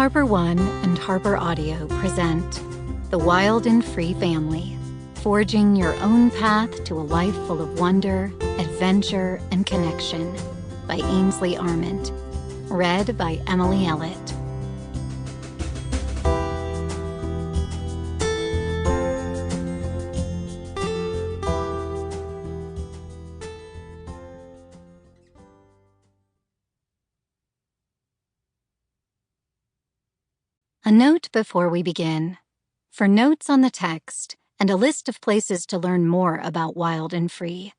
Harper One and HarperAudio present The Wild and Free Family, forging your own path to a life full of wonder, adventure, and connection by Ainsley Arment. Read by Emily Ellet. A note before we begin. For notes on the text and a list of places to learn more about Wild and Free,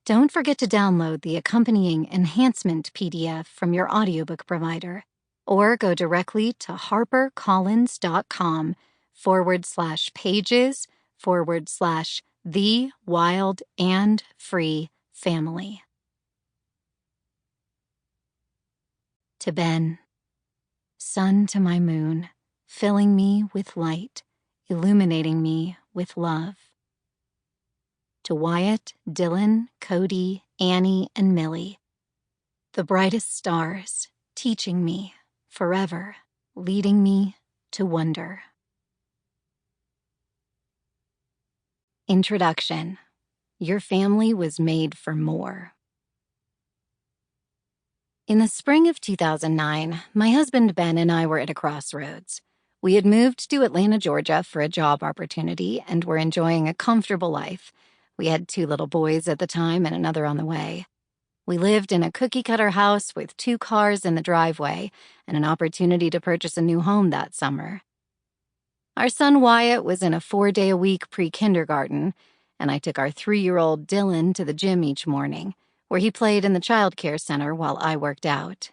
don't forget to download the accompanying enhancement PDF from your audiobook provider, or go directly to harpercollins.com/pages/The Wild and Free Family. To Ben, sun to my moon, filling me with light, illuminating me with love. To Wyatt, Dylan, Cody, Annie, and Millie, the brightest stars, teaching me forever, leading me to wonder. Introduction. Your family was made for more. In the spring of 2009, my husband Ben and I were at a crossroads. We had moved to Atlanta, Georgia for a job opportunity and were enjoying a comfortable life. We had 2 little boys at the time and another on the way. We lived in a cookie-cutter house with 2 cars in the driveway and an opportunity to purchase a new home that summer. Our son Wyatt was in a 4-day-a-week pre-kindergarten, and I took our 3-year-old Dylan to the gym each morning, where he played in the child care center while I worked out.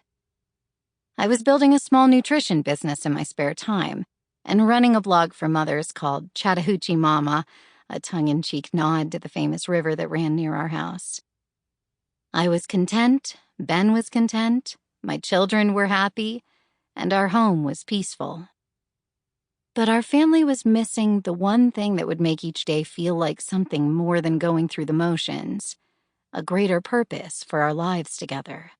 I was building a small nutrition business in my spare time and running a blog for mothers called Chattahoochee Mama, a tongue-in-cheek nod to the famous river that ran near our house. I was content, Ben was content, my children were happy, and our home was peaceful. But our family was missing the one thing that would make each day feel like something more than going through the motions, a greater purpose for our lives together.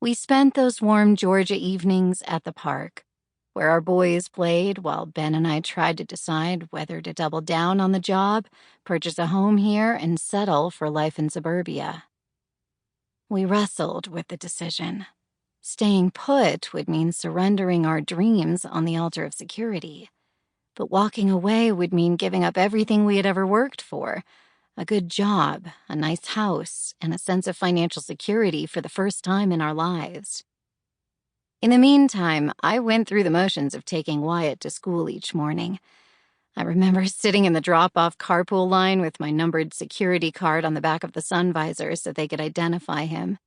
We spent those warm Georgia evenings at the park, where our boys played while Ben and I tried to decide whether to double down on the job, purchase a home here, and settle for life in suburbia. We wrestled with the decision. Staying put would mean surrendering our dreams on the altar of security, but walking away would mean giving up everything we had ever worked for: a good job, a nice house, and a sense of financial security for the first time in our lives. In the meantime, I went through the motions of taking Wyatt to school each morning. I remember sitting in the drop-off carpool line with my numbered security card on the back of the sun visor so they could identify him.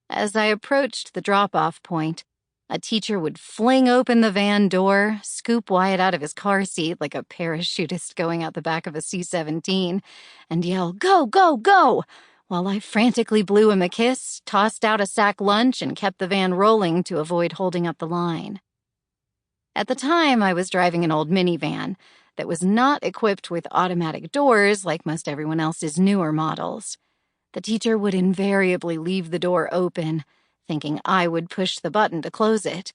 As I approached the drop-off point, a teacher would fling open the van door, scoop Wyatt out of his car seat like a parachutist going out the back of a C-17, and yell, "Go, go, go!" while I frantically blew him a kiss, tossed out a sack lunch, and kept the van rolling to avoid holding up the line. At the time, I was driving an old minivan that was not equipped with automatic doors like most everyone else's newer models. The teacher would invariably leave the door open, thinking I would push the button to close it,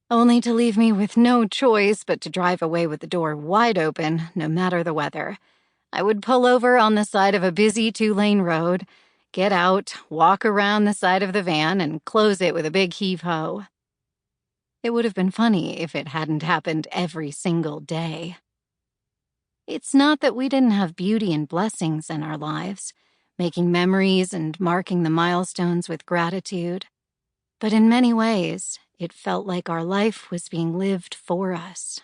only to leave me with no choice but to drive away with the door wide open, no matter the weather. I would pull over on the side of a busy 2-lane road, get out, walk around the side of the van, and close it with a big heave-ho. It would have been funny if it hadn't happened every single day. It's not that we didn't have beauty and blessings in our lives, making memories and marking the milestones with gratitude. But in many ways, it felt like our life was being lived for us.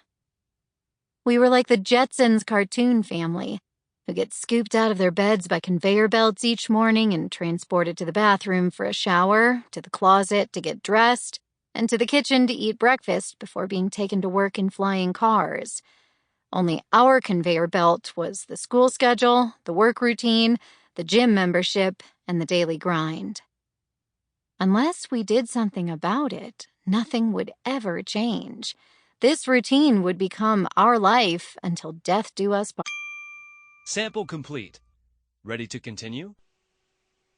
We were like the Jetsons cartoon family, who get scooped out of their beds by conveyor belts each morning and transported to the bathroom for a shower, to the closet to get dressed, and to the kitchen to eat breakfast before being taken to work in flying cars. Only our conveyor belt was the school schedule, the work routine, the gym membership, and the daily grind. Unless we did something about it, nothing would ever change. This routine would become our life until death do us part. Sample complete. Ready to continue?